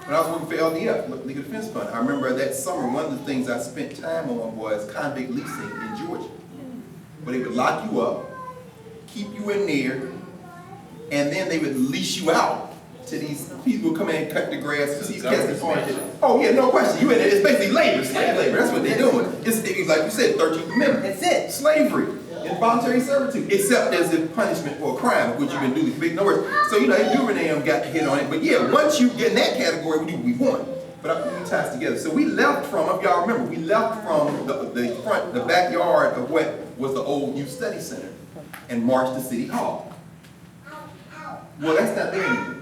When I was working for LDF, Legal Defense Fund, I remember that summer, one of the things I spent time on was convict leasing in Georgia. Where they would lock you up, keep you in there, and then they would lease you out to these people who come in and cut the grass. These cats oh yeah, no question. You in there, it's basically labor, slave labor. That's what they're doing. It's like you said, 13th Amendment. That's it. Slavery, involuntary servitude, except as a punishment for a crime, which you can do big numbers. So they do got to hit on it. But yeah, once you get in that category, we won. But we ties together. So we left from, if y'all remember, we left from the backyard of what was the old Youth Study Center and marched to City Hall. Well, that's not there anymore.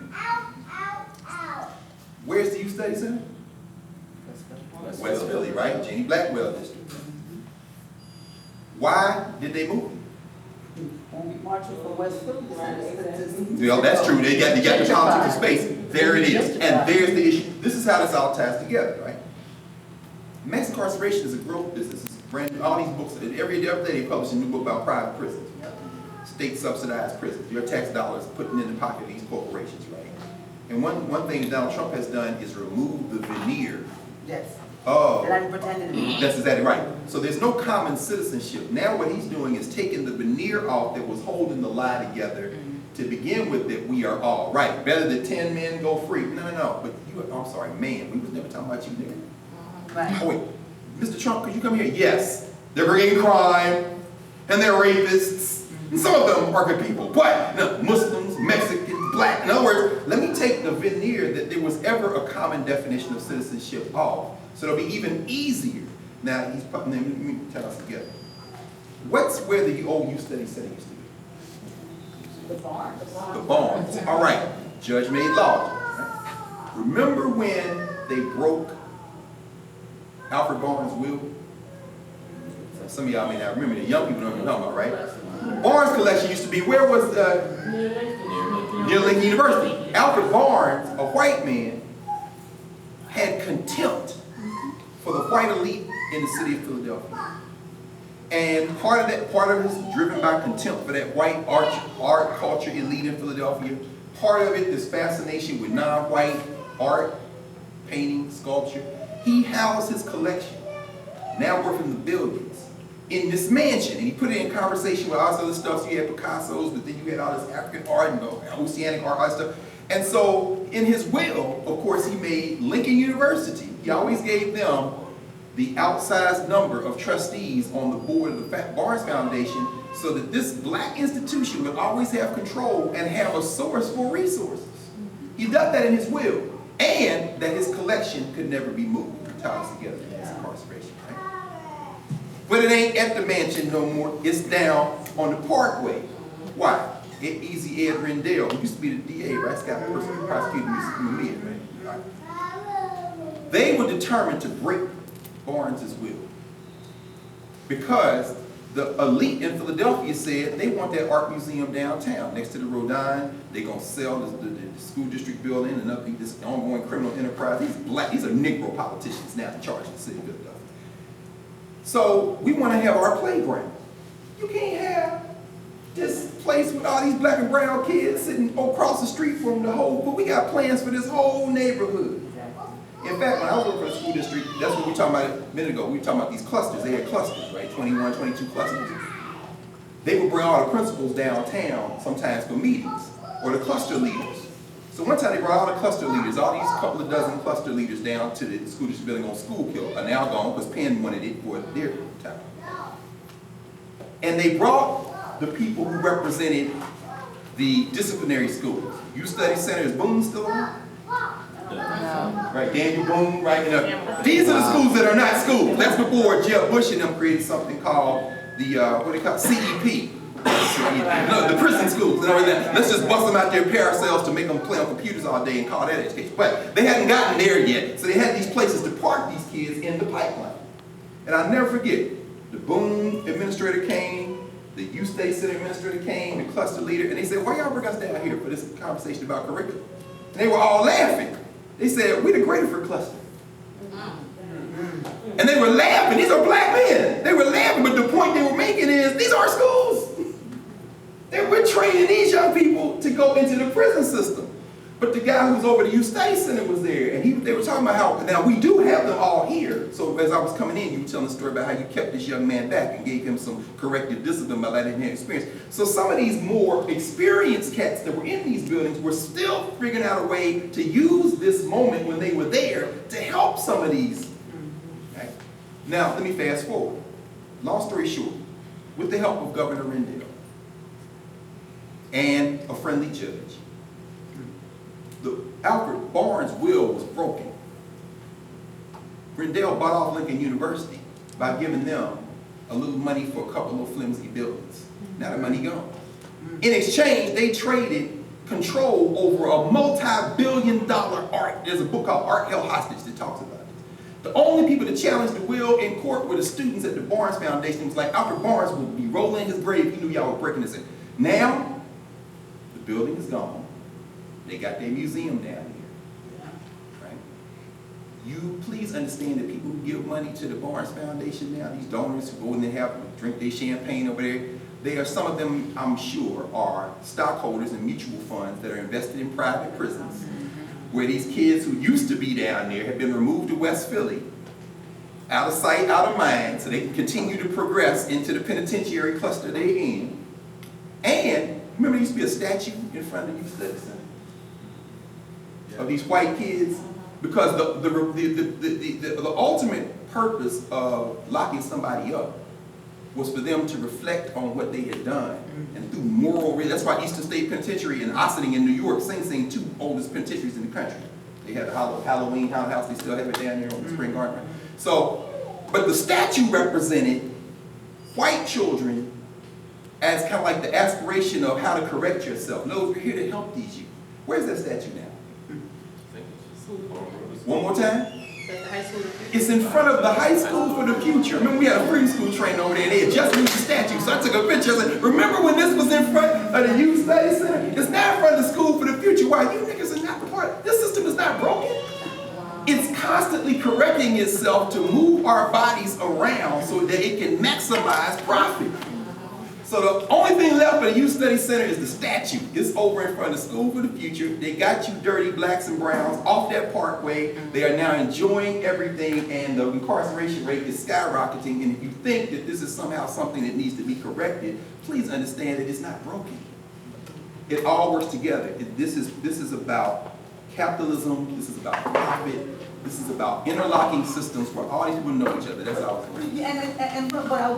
Where's the Youth Study Center? West Philly, right? Jenny Blackwell District. Why did they move? Marching for West Philly. Well, that's true. They got the politics of space. There it is. And there's the issue. This is how this all ties together, right? Mass incarceration is a growth business. It's brand new. All these books, every day they publish a new book about private prisons. State subsidized prisons. Your tax dollars putting in the pocket of these corporations, right? And one thing Donald Trump has done is remove the veneer. Yes. Oh. That I'm pretending to be. That's exactly right. So there's no common citizenship. Now what he's doing is taking the veneer off that was holding the lie together to begin with, that we are all right. Better that 10 men go free. No. But I'm sorry, man. We was never talking about you, nigga. Right. Oh, wait. Mr. Trump, could you come here? Yes. They're bringing crime, and they're rapists. And some of them are good people. But no, Muslims, Mexicans, black. In other words, let me take the veneer that there was ever a common definition of citizenship off. So it'll be even easier. Now, he's putting them, let me tell us together. What's where the old Youth Study Center used to be? The barn. The barns. All right. Judge made law. Right? Remember when they broke Alfred Barnes' will? Some of y'all may not remember. The young people don't know about, right? Barnes collection used to be, where was near Lincoln University. Alfred Barnes, a white man, had contempt for the white elite in the city of Philadelphia. And part of it is driven by contempt for that white art culture elite in Philadelphia. Part of it is fascination with non-white art, painting, sculpture. He housed his collection, now worth in the billions, in this mansion. And he put it in conversation with all this other stuff. So you had Picasso's, but then you had all this African art and oceanic art, all that stuff. And so in his will, of course, he made Lincoln University. He always gave them the outsized number of trustees on the board of the Barnes Foundation so that this black institution would always have control and have a source for resources. He did that in his will, and that his collection could never be moved. It ties together in his incarceration, right? But it ain't at the mansion no more. It's down on the Parkway. Why? Easy Ed Rendell, who used to be the DA, right? Scott Person, prosecutor, used to be me, right? They were determined to break Barnes' will because the elite in Philadelphia said they want that art museum downtown next to the Rodin. They're going to sell the school district building and up this ongoing criminal enterprise. These are Negro politicians now in charge of the city of Philadelphia. So we want to have our playground. You can't have this place with all these black and brown kids sitting across the street from the whole, but we got plans for this whole neighborhood. In fact, when I was working for the school district, that's what we were talking about a minute ago. We were talking about these clusters. They had clusters, right? 21, 22 clusters. They would bring all the principals downtown sometimes for meetings, or the cluster leaders. So one time they brought all the cluster leaders, all these couple of dozen cluster leaders down to the school district building on Schuylkill, are now gone because Penn wanted it for their time. And they brought the people who represented the disciplinary schools. Youth Study Center, is Boone still around? Right, Daniel Boone, right? These are the schools that are not schools. That's before Jeb Bush and them created something called the, what they call CEP. No, the prison schools. Let's just bust them out there paracells to make them play on computers all day and call that education. But they hadn't gotten there yet. So they had these places to park these kids in the pipeline. And I'll never forget, the Boone administrator came, the Youth State Center administrator came, the cluster leader, and they said, why y'all bring us down here for this conversation about curriculum? And they were all laughing. They said, we're the Graterford cluster. And they were laughing. These are black men. They were laughing, but the point they were making is, these are schools. We're training these young people to go into the prison system. But the guy who was over the Youth Study Center was there, and they were talking about how, now we do have them all here. So as I was coming in, you were telling the story about how you kept this young man back and gave him some corrective discipline by letting him experience. So some of these more experienced cats that were in these buildings were still figuring out a way to use this moment when they were there to help some of these. Okay? Now, let me fast forward. Long story short, with the help of Governor Rendell and a friendly judge, the Alfred Barnes will was broken. Rendell bought off Lincoln University by giving them a little money for a couple of flimsy buildings. Now the money gone. In exchange, they traded control over a multi-billion-dollar art. There's a book called Art Held Hostage that talks about it. The only people that challenged the will in court were the students at the Barnes Foundation. It was like Alfred Barnes would be rolling in his grave if he knew y'all were breaking this in. Now, the building is gone. They got their museum down here, right? You please understand that people who give money to the Barnes Foundation now, these donors who go in there and drink their champagne over there, they are, some of them, I'm sure, are stockholders in mutual funds that are invested in private prisons, where these kids who used to be down there have been removed to West Philly, out of sight, out of mind, so they can continue to progress into the penitentiary cluster they're in. And remember, there used to be a statue in front of the Youth Study Center of these white kids, because the ultimate purpose of locking somebody up was for them to reflect on what they had done, and through moral. That's why Eastern State Penitentiary and Ossining in New York, Sing Sing, two oldest penitentiaries in the country. They had the Halloween house. They still have it down there on the Spring Garden. So, but the statue represented white children as kind of like the aspiration of how to correct yourself. No, we're here to help these youth. Where's that statue now? One more time. It's in front of the High School for the Future. Remember, we had a free school train over there, and they had just moved the statue. So I took a picture. I said, remember when this was in front of the Youth Study Center? It's now in front of the School for the Future. Why? You niggas are not the part. This system is not broken. It's constantly correcting itself to move our bodies around so that it can maximize profit. So the only thing left for the Youth Study Center is the statue. It's over in front of the School for the Future. They got you dirty blacks and browns off that parkway. They are now enjoying everything, and the incarceration rate is skyrocketing. And if you think that this is somehow something that needs to be corrected, please understand that it's not broken. It all works together. This is about capitalism. This is about profit. This is about interlocking systems where all these people know each other. That's all. And but I